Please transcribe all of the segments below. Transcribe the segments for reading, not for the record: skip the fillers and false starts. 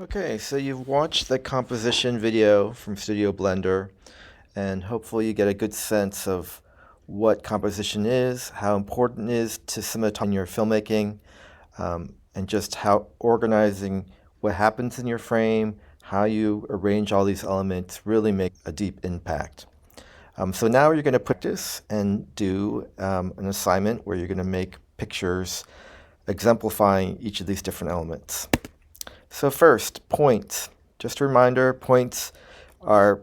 Okay, so you've watched the composition video from Studio Blender, and hopefully you get a good sense of what composition is, how important it is to some of the time in your filmmaking, and just how organizing what happens in your frame, how you arrange all these elements really make a deep impact. So now you're going to practice and do an assignment where you're going to make pictures exemplifying each of these different elements. So first, points. Just a reminder, points are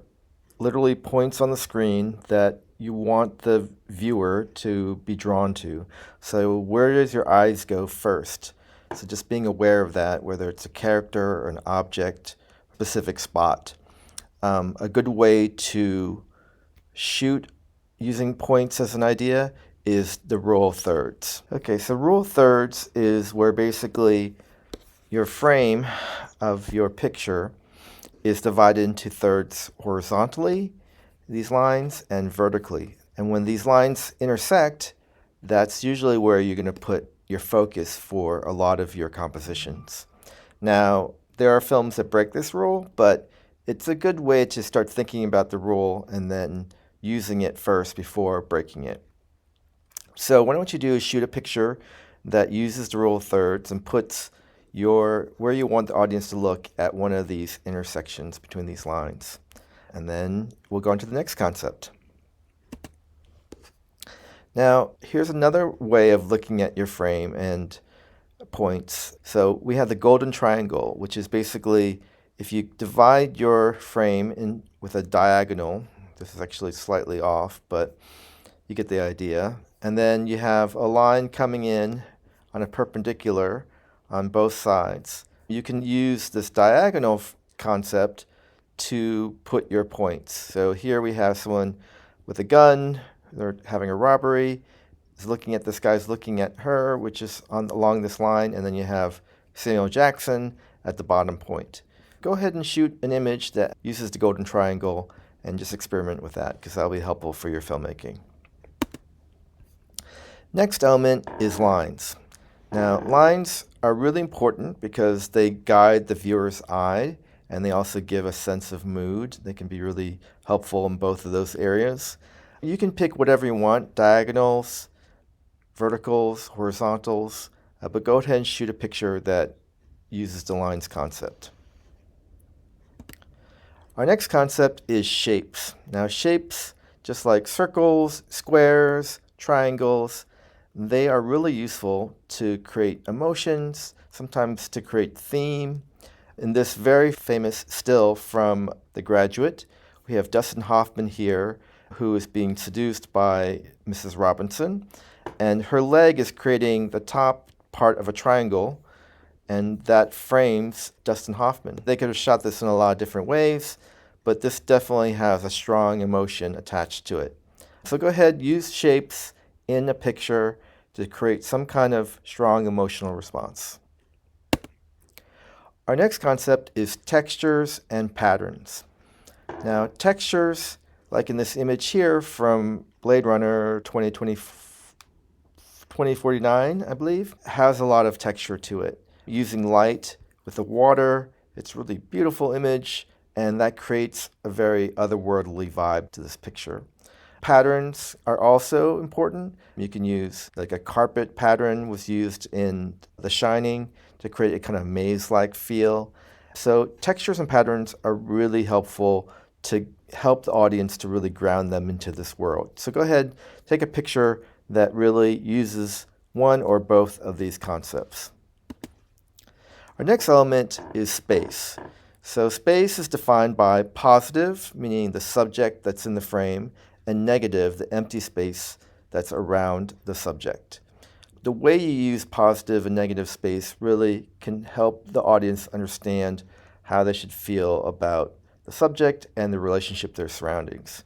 literally points on the screen that you want the viewer to be drawn to. So where does your eyes go first? So just being aware of that, whether it's a character or an object, specific spot. A good way to shoot using points as an idea is the rule of thirds. Okay, so rule of thirds is where basically your frame of your picture is divided into thirds horizontally, these lines, and vertically. And when these lines intersect, that's usually where you're going to put your focus for a lot of your compositions. Now, there are films that break this rule, but it's a good way to start thinking about the rule and then using it first before breaking it. So what I want you to do is shoot a picture that uses the rule of thirds and puts where you want the audience to look at one of these intersections between these lines. And then we'll go on to the next concept. Now, here's another way of looking at your frame and points. So we have the golden triangle, which is basically if you divide your frame in with a diagonal, this is actually slightly off, but you get the idea. And then you have a line coming in on a perpendicular on both sides. You can use this diagonal concept to put your points. So here we have someone with a gun, they're having a robbery, this guy's looking at her, which is along this line, and then you have Samuel Jackson at the bottom point. Go ahead and shoot an image that uses the golden triangle and just experiment with that, because that'll be helpful for your filmmaking. Next element is lines. Now, lines are really important because they guide the viewer's eye and they also give a sense of mood. They can be really helpful in both of those areas. You can pick whatever you want, diagonals, verticals, horizontals, but go ahead and shoot a picture that uses the lines concept. Our next concept is shapes. Now, shapes, just like circles, squares, triangles, they are really useful to create emotions, sometimes to create theme. In this very famous still from The Graduate, we have Dustin Hoffman here, who is being seduced by Mrs. Robinson, and her leg is creating the top part of a triangle, and that frames Dustin Hoffman. They could have shot this in a lot of different ways, but this definitely has a strong emotion attached to it. So go ahead, use shapes in a picture to create some kind of strong emotional response. Our next concept is textures and patterns. Now, textures, like in this image here from Blade Runner 2049, I believe, has a lot of texture to it. Using light with the water, it's a really beautiful image, and that creates a very otherworldly vibe to this picture. Patterns are also important. You can use, like a carpet pattern was used in The Shining to create a kind of maze-like feel. So textures and patterns are really helpful to help the audience to really ground them into this world. So go ahead, take a picture that really uses one or both of these concepts. Our next element is space. So space is defined by positive, meaning the subject that's in the frame, and negative, the empty space that's around the subject. The way you use positive and negative space really can help the audience understand how they should feel about the subject and the relationship to their surroundings.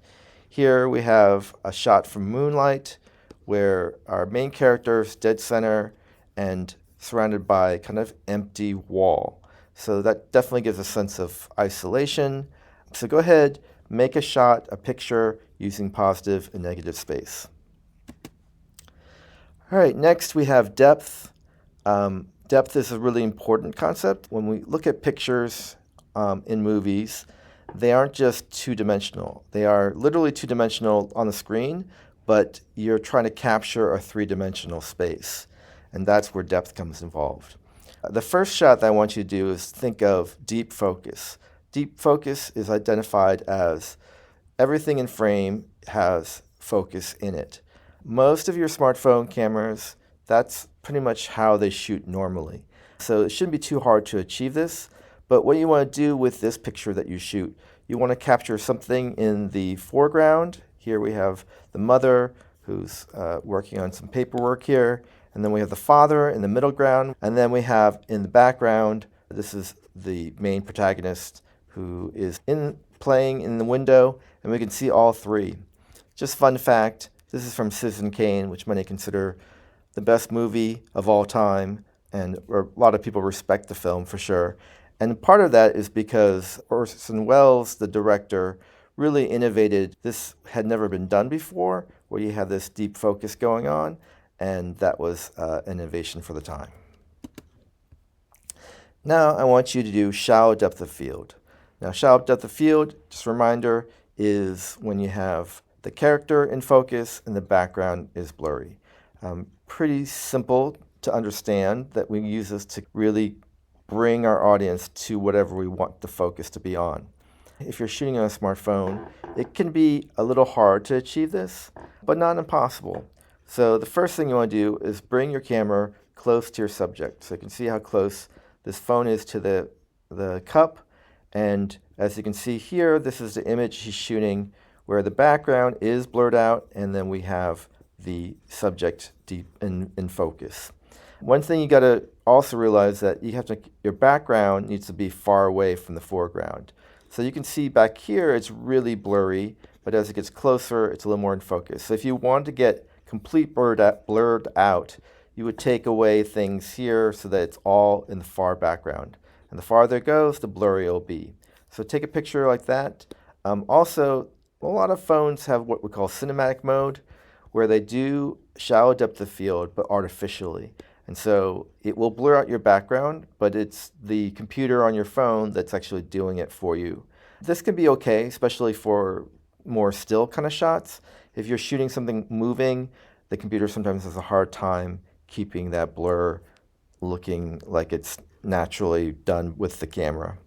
Here we have a shot from Moonlight where our main character is dead center and surrounded by kind of empty wall. So that definitely gives a sense of isolation. So go ahead, make a shot, a picture using positive and negative space. All right, next we have depth. Depth is a really important concept. When we look at pictures in movies, they aren't just two-dimensional. They are literally two-dimensional on the screen, but you're trying to capture a three-dimensional space, and that's where depth comes involved. The first shot that I want you to do is think of deep focus. Deep focus is identified as everything in frame has focus in it. Most of your smartphone cameras, that's pretty much how they shoot normally. So it shouldn't be too hard to achieve this, but what you want to do with this picture that you shoot, you want to capture something in the foreground. Here we have the mother who's working on some paperwork here, and then we have the father in the middle ground, and then we have in the background, this is the main protagonist who is playing in the window, and we can see all three. Just fun fact, this is from Citizen Kane, which many consider the best movie of all time, and a lot of people respect the film for sure. And part of that is because Orson Welles, the director, really innovated. This had never been done before, where you have this deep focus going on, and that was an innovation for the time. Now I want you to do shallow depth of field. Now shallow depth of field, just a reminder, is when you have the character in focus and the background is blurry. Pretty simple to understand that we use this to really bring our audience to whatever we want the focus to be on. If you're shooting on a smartphone, it can be a little hard to achieve this, but not impossible. So the first thing you want to do is bring your camera close to your subject. So you can see how close this phone is to the cup. And as you can see here, this is the image he's shooting where the background is blurred out, and then we have the subject deep in focus. One thing you got to also realize that your background needs to be far away from the foreground. So you can see back here it's really blurry, but as it gets closer, it's a little more in focus. So if you want to get complete blurred out, you would take away things here so that it's all in the far background. And the farther it goes, the blurrier it'll be. So take a picture like that. Also, a lot of phones have what we call cinematic mode, where they do shallow depth of field, but artificially. And so it will blur out your background, but it's the computer on your phone that's actually doing it for you. This can be okay, especially for more still kind of shots. If you're shooting something moving, the computer sometimes has a hard time keeping that blur looking like it's naturally done with the camera.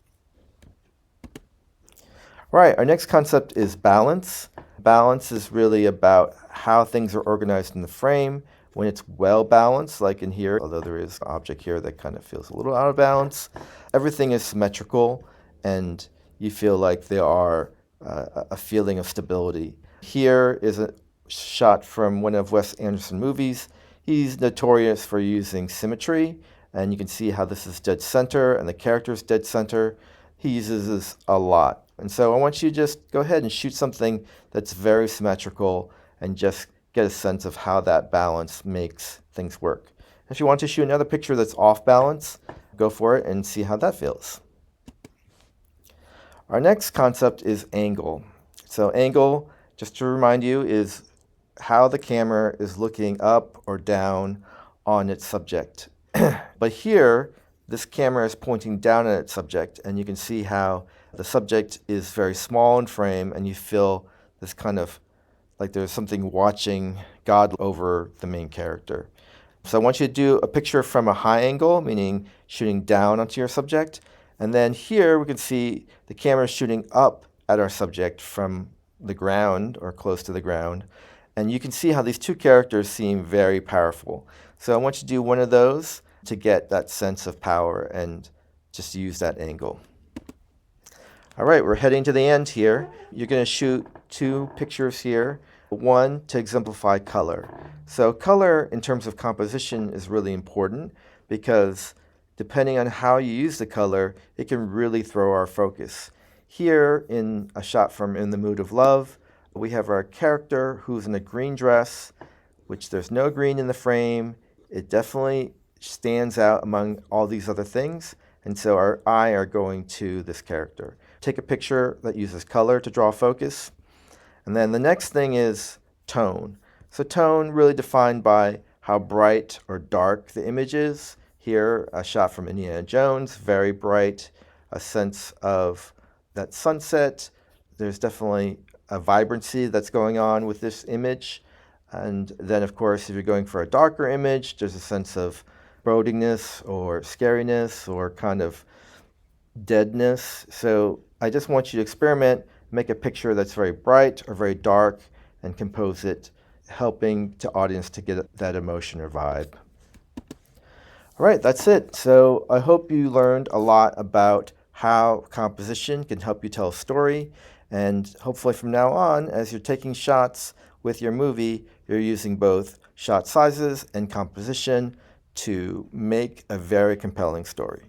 All right, our next concept is balance. Balance is really about how things are organized in the frame. When it's well balanced, like in here, although there is an object here that kind of feels a little out of balance, everything is symmetrical and you feel like there are a feeling of stability. Here is a shot from one of Wes Anderson movies. He's notorious for using symmetry, and you can see how this is dead center and the character's dead center. He uses this a lot. And so I want you to just go ahead and shoot something that's very symmetrical and just get a sense of how that balance makes things work. If you want to shoot another picture that's off balance, go for it and see how that feels. Our next concept is angle. So angle, just to remind you, is how the camera is looking up or down on its subject. But here, this camera is pointing down at its subject, and you can see how the subject is very small in frame, and you feel this kind of like there's something watching God over the main character. So I want you to do a picture from a high angle, meaning shooting down onto your subject. And then here we can see the camera shooting up at our subject from the ground or close to the ground. And you can see how these two characters seem very powerful. So I want you to do one of those to get that sense of power and just use that angle. All right, we're heading to the end here. You're going to shoot two pictures here, one to exemplify color. So color in terms of composition is really important because depending on how you use the color, it can really throw our focus. Here in a shot from In the Mood of Love, we have our character who's in a green dress, which there's no green in the frame. It definitely stands out among all these other things, and so our eye are going to this character. Take a picture that uses color to draw focus. And then the next thing is tone. So tone really defined by how bright or dark the image is. Here, a shot from Indiana Jones, very bright, a sense of that sunset. There's definitely a vibrancy that's going on with this image. And then, of course, if you're going for a darker image, there's a sense of bodingness or scariness or kind of deadness. So I just want you to experiment, make a picture that's very bright or very dark, and compose it, helping the audience to get that emotion or vibe. All right, that's it. So I hope you learned a lot about how composition can help you tell a story. And hopefully from now on, as you're taking shots with your movie, you're using both shot sizes and composition to make a very compelling story.